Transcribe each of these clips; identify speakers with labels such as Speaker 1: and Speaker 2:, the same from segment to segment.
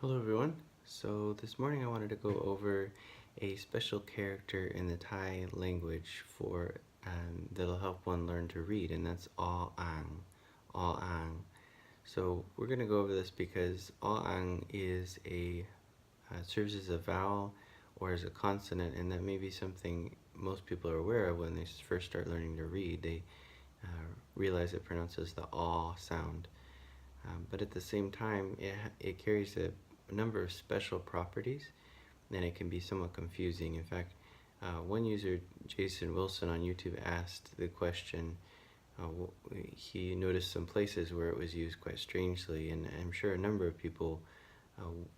Speaker 1: Hello everyone. So this morning I wanted to go over a special character in the Thai language for that'll help one learn to read, and that's all ang, all ang. So we're going to go over this because all ang is serves as a vowel or as a consonant, and that may be something most people are aware of when they first start learning to read. They realize it pronounces the aw sound. But at the same time, it carries a number of special properties, and it can be somewhat confusing. In fact, one user, Jason Wilson on YouTube, asked the question. He noticed some places where it was used quite strangely, and I'm sure a number of people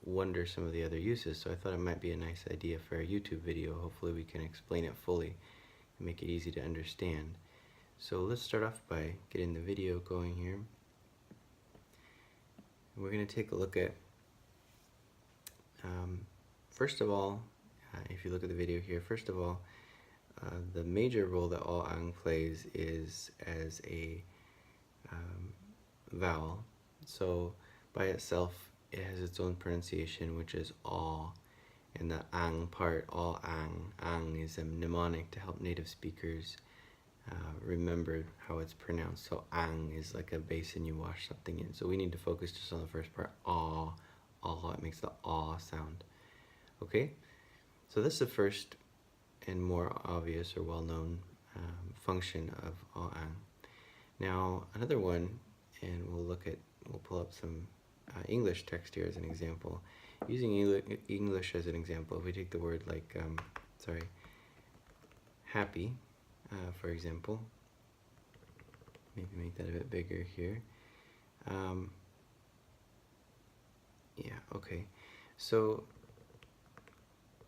Speaker 1: wonder some of the other uses, so I thought it might be a nice idea for a YouTube video. Hopefully we can explain it fully and make it easy to understand. So let's start off by getting the video going here. We're going to take a look at, first of all, if you look at the video here, first of all, the major role that all ang plays is as a vowel. So by itself, it has its own pronunciation, which is aw, and the ang part, all ang. Ang is a mnemonic to help native speakers remember how it's pronounced. So ang is like a basin you wash something in. So we need to focus just on the first part, aw, aw. It makes the aw sound. Okay, so this is the first and more obvious or well-known function of aw ang. Now another one, and we'll pull up some English text here as an example. Using English as an example, if we take the word like, happy, for example, maybe make that a bit bigger here. Yeah, okay. So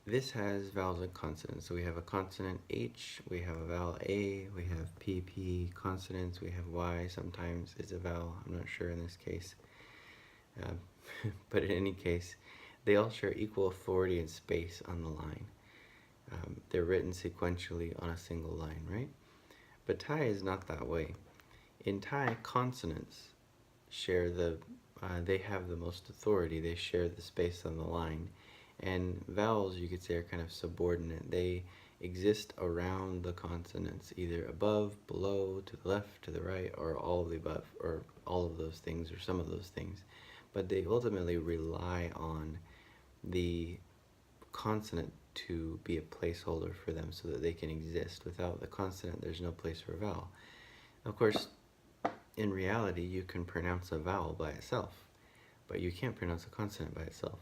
Speaker 1: this has vowels and consonants. So we have a consonant H, we have a vowel A, we have PP, consonants, we have Y, sometimes it's a vowel, I'm not sure in this case. But in any case, they all share equal authority and space on the line. They're written sequentially on a single line, right? But Thai is not that way. In Thai, consonants share they have the most authority. They share the space on the line. And vowels, you could say, are kind of subordinate. They exist around the consonants, either above, below, to the left, to the right, or all of the above, or all of those things, or some of those things. But they ultimately rely on the consonant to be a placeholder for them so that they can exist. Without the consonant, there's no place for a vowel. Of course, in reality, you can pronounce a vowel by itself, but you can't pronounce a consonant by itself.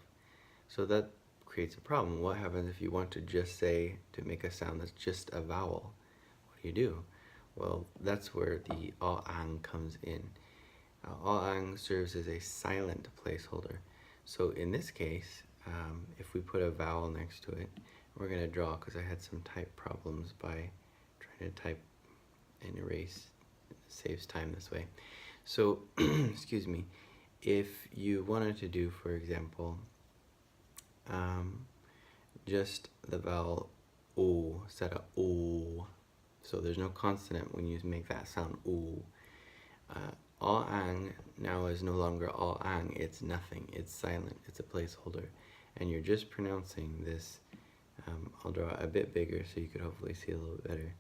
Speaker 1: So that creates a problem. What happens if you want to just say, to make a sound that's just a vowel? What do? Well, that's where the aw ang comes in. Aw ang serves as a silent placeholder. So in this case, if we put a vowel next to it, we're going to draw, because I had some type problems by trying to type and erase. It saves time this way. So, excuse me, if you wanted to do, for example, just the vowel O, instead of O, so there's no consonant when you make that sound O. Aw ang now is no longer aw ang, it's nothing, it's silent, it's a placeholder, and you're just pronouncing this. I'll draw it a bit bigger so you could hopefully see a little bit better.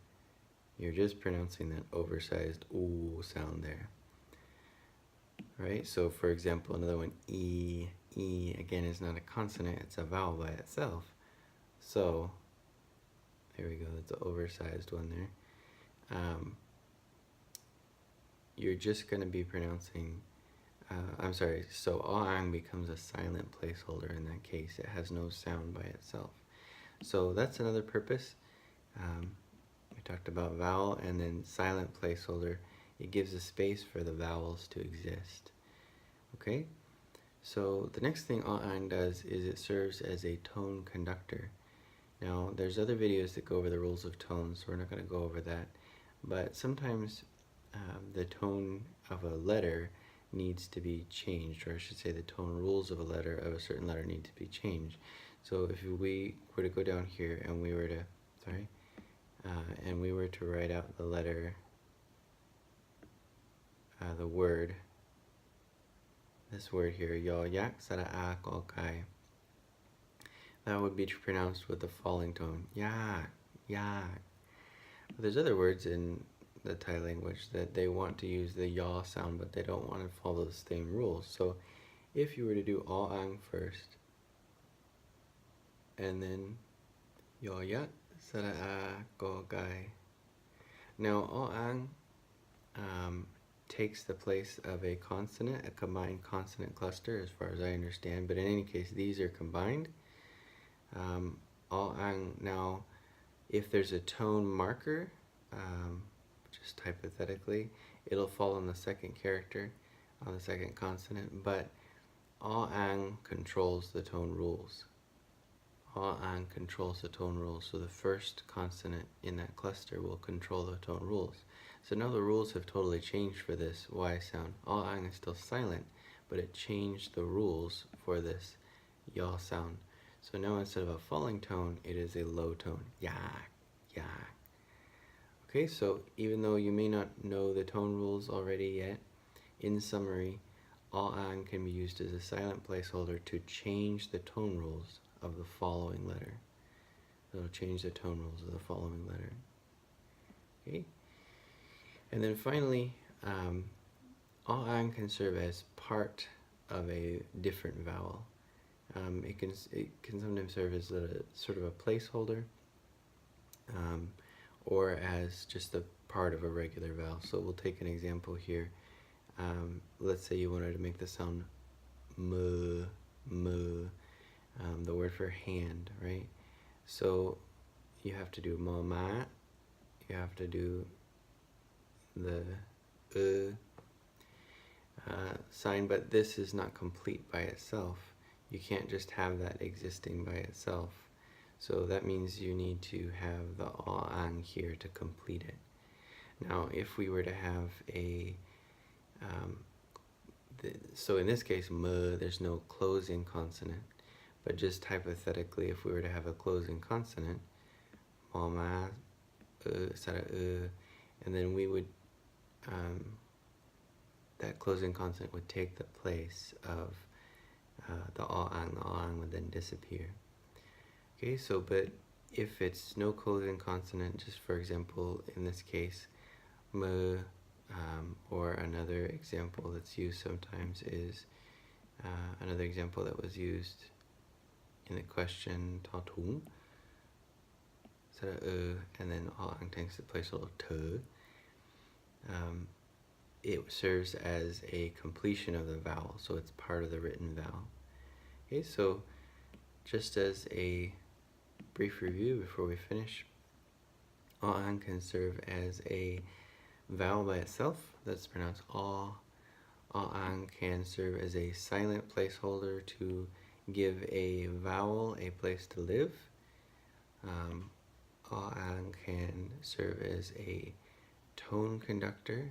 Speaker 1: You're just pronouncing that oversized O sound there. Right, so for example, another one, E. E, again, is not a consonant, it's a vowel by itself. So, there we go, that's an oversized one there. You're just going to be pronouncing, so aw ang becomes a silent placeholder in that case. It has no sound by itself. So that's another purpose. We talked about vowel and then silent placeholder. It gives a space for the vowels to exist. Okay? So the next thing aw ang does is it serves as a tone conductor. Now there's other videos that go over the rules of tones, so we're not going to go over that. But sometimes the tone of a letter needs to be changed, or I should say the tone rules of a certain letter need to be changed. So if we were to go down here and we were to, write out the letter, the word this word here, yo yak sara a ko kai, that would be pronounced with the falling tone, yak, yak. But there's other words in the Thai language that they want to use the yaw sound, but they don't want to follow the same rules. So if you were to do all ang first, and then yo yak sara a ko kai. Now all ang takes the place of a consonant, a combined consonant cluster, as far as I understand. But in any case, these are combined. All ang now, if there's a tone marker, just hypothetically, it'll fall on the second character, on the second consonant, but all ang controls the tone rules. All ang controls the tone rules, so the first consonant in that cluster will control the tone rules. So now the rules have totally changed for this Y sound. All ang is still silent, but it changed the rules for this yaw sound. So now instead of a falling tone, it is a low tone. Yak, yak. Okay, so even though you may not know the tone rules already yet, in summary, all ang can be used as a silent placeholder to change the tone rules of the following letter. It'll change the tone rules of the following letter. Okay, and then finally, all ang can serve as part of a different vowel. It can sometimes serve as sort of a placeholder, or as just a part of a regular vowel. So we'll take an example here. Let's say you wanted to make the sound m, the word for hand, right? So you have to do ma ma, you have to do the sign, but this is not complete by itself. You can't just have that existing by itself. So that means you need to have the all ang here to complete it. Now, if we were to have a, so in this case, m, there's no closing consonant, but just hypothetically, if we were to have a closing consonant, ma, ma, sara, and then we would, that closing consonant would take the place of the all ang would then disappear. Okay, so but if it's no closing consonant, just for example, in this case, m, or another example that's used sometimes is, another example that was used in the question, ta tung, and then all ang takes the place of t. It serves as a completion of the vowel, so it's part of the written vowel. Okay, so just as a brief review before we finish, all ang can serve as a vowel by itself, that's pronounced all. All ang can serve as a silent placeholder to give a vowel a place to live. All ang can serve as a tone conductor.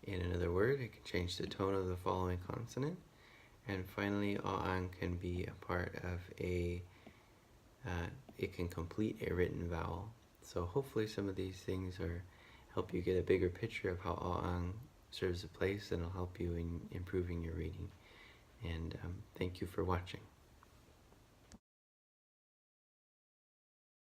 Speaker 1: In another word, it can change the tone of the following consonant. And finally, all ang can be a part of a, it can complete a written vowel. So hopefully some of these things help you get a bigger picture of how all ang serves a place, and it'll help you in improving your reading. And thank you for watching.